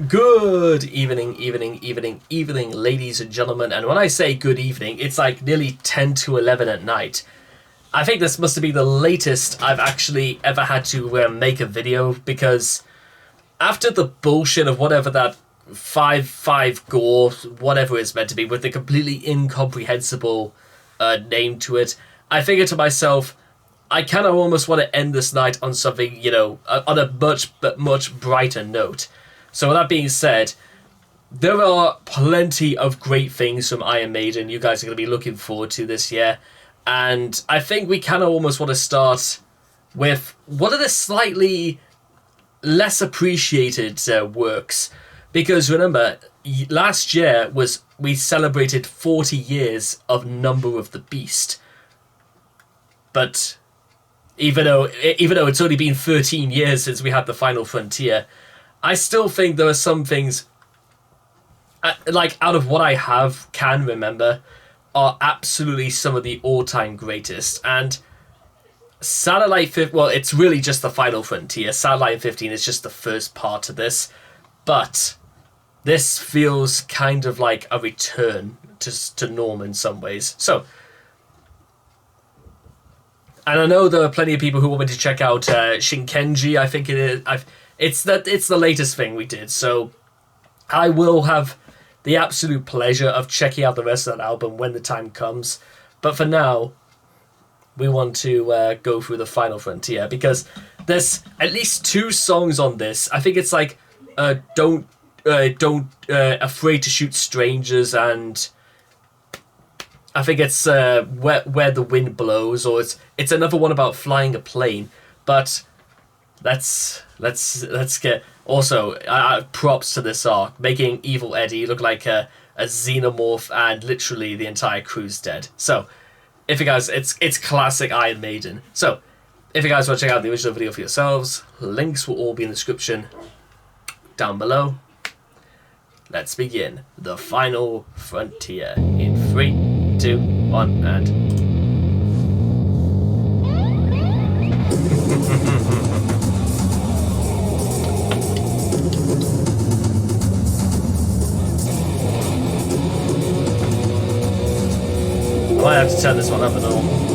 Good evening, ladies and gentlemen. And when I say good evening, it's like nearly 10 to 11 at night. I think this must be the latest I've actually ever had to make a video, because after the bullshit of whatever that 5-5 gore, whatever it's meant to be, with the completely incomprehensible name to it, I figured to myself, I kind of almost want to end this night on something, on a much brighter note. So with that being said, there are plenty of great things from Iron Maiden you guys are going to be looking forward to this year. And I think we kind of almost want to start with one of the slightly less appreciated works. Because remember, last year we celebrated 40 years of Number of the Beast. But even though it's only been 13 years since we had the Final Frontier, I still think there are some things, like out of what I can remember, are absolutely some of the all-time greatest. And Satellite 15, well, it's really just the Final Frontier. Satellite 15 is just the first part of this. But this feels kind of like a return to norm in some ways. So, and I know there are plenty of people who want me to check out Shinkenji, I think it is. It's the latest thing we did, so I will have the absolute pleasure of checking out the rest of that album when the time comes. But for now, we want to go through the Final Frontier, because there's at least 2 songs on this. I think it's like Don't Afraid to Shoot Strangers, and I think it's Where the Wind Blows, or it's another one about flying a plane. But let's get also props to this arc, making Evil Eddie look like a xenomorph, and literally the entire crew's dead. So if you guys, it's classic Iron Maiden. So if you guys want to check out the original video for yourselves, links will all be in the description down below. Let's begin the Final Frontier in 3, 2, 1, and I might have to turn this one up a little.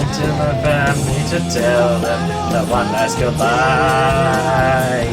to my family to tell them that one last goodbye.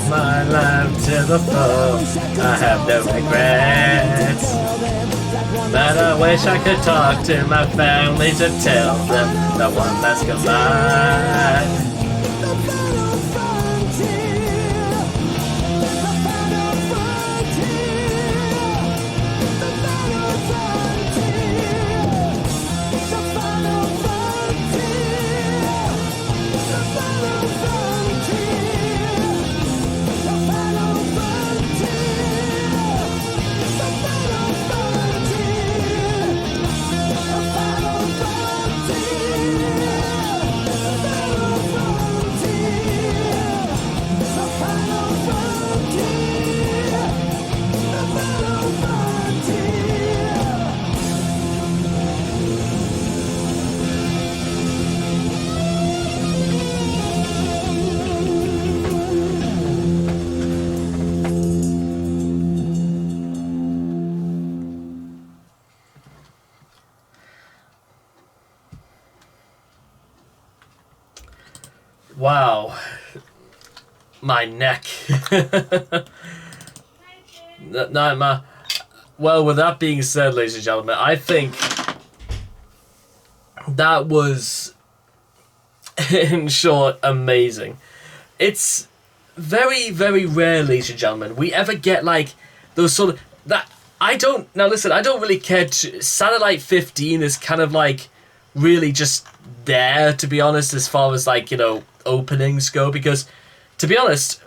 My life to the full, I have no regrets. But I wish I could talk to my family to tell them that one last goodbye. Wow, my neck. No, well, with that being said, ladies and gentlemen, I think that was, in short, amazing. It's very, very rare, ladies and gentlemen, we ever get like those sort of that. I don't really care. Satellite 15 is kind of like really just there, to be honest, as far as like, you know, openings go, because to be honest,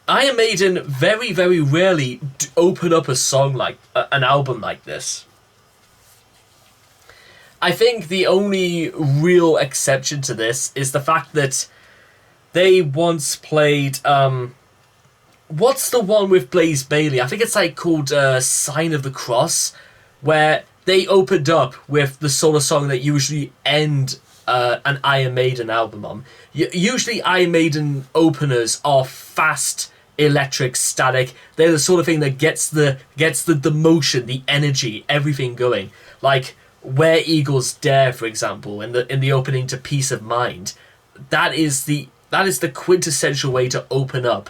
Iron Maiden very, very rarely open up a song like an album like this. I think the only real exception to this is the fact that they once played what's the one with Blaze Bayley? I think it's like called Sign of the Cross, where they opened up with the sort of song that usually end an Iron Maiden album on. Usually Iron Maiden openers are fast, electric, static. They're the sort of thing that gets the motion, the energy, everything going. Like Where Eagles Dare, for example, in the opening to Peace of Mind. That is the quintessential way to open up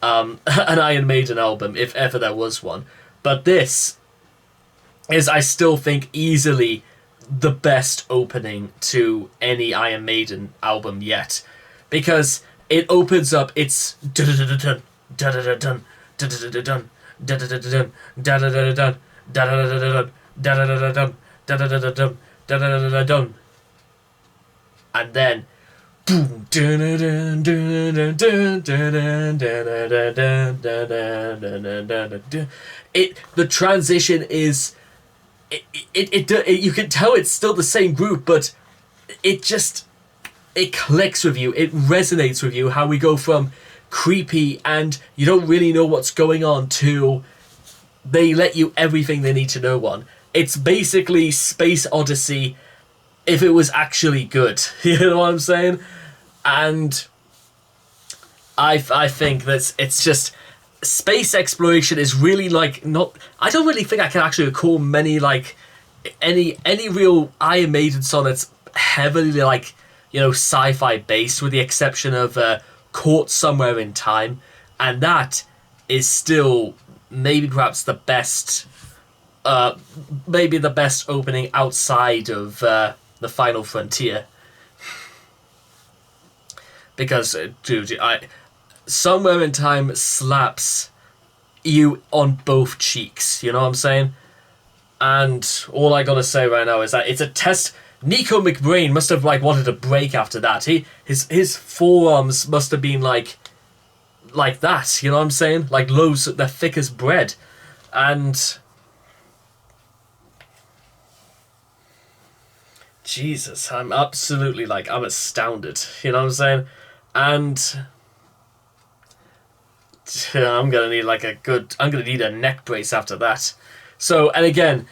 an Iron Maiden album, if ever there was one. But this is, I still think, easily the best opening to any Iron Maiden album yet, because it opens up. It's dun dun dun dun dun dun dun dun dun dun dun, and then boom, the transition is it you can tell it's still the same group, but it clicks with you, it resonates with you, how we go from creepy and you don't really know what's going on to they let you everything they need to know on. It's basically Space Odyssey if it was actually good. You know what I'm saying? And I think that it's just space exploration is really like not. I don't really think I can actually recall many like any real Iron Maiden song that's heavily like you know, sci-fi based, with the exception of Caught Somewhere in Time, and that is still maybe perhaps the best, maybe the best opening outside of the Final Frontier. Because, dude, Somewhere in Time slaps you on both cheeks, you know what I'm saying? And all I gotta say right now is that it's a test. Nico McBrain must have like wanted a break after that. His forearms must have been like that, you know what I'm saying? Like loaves, they're thick as bread. And Jesus, I'm absolutely like, I'm astounded, you know what I'm saying? And I'm gonna need like I'm gonna need a neck brace after that. So, and again,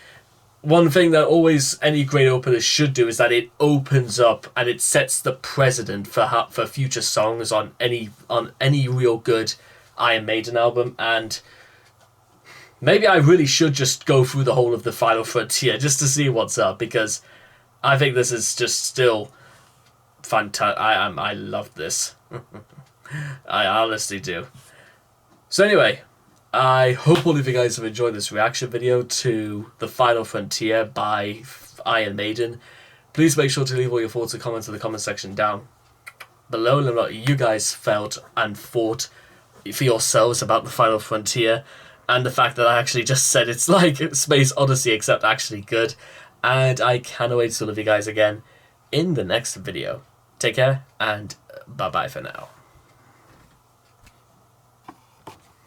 one thing that always any great opener should do is that it opens up and it sets the precedent for future songs on any real good Iron Maiden album. And maybe I really should just go through the whole of the Final Frontier just to see what's up, because I think this is just still fantastic. I love this. I honestly do. So anyway, I hope all of you guys have enjoyed this reaction video to The Final Frontier by Iron Maiden. Please make sure to leave all your thoughts and comments in the comment section down below. Let me know what you guys felt and thought for yourselves about The Final Frontier, and the fact that I actually just said it's like Space Odyssey except actually good. And I cannot wait to see all of you guys again in the next video. Take care, and bye-bye for now.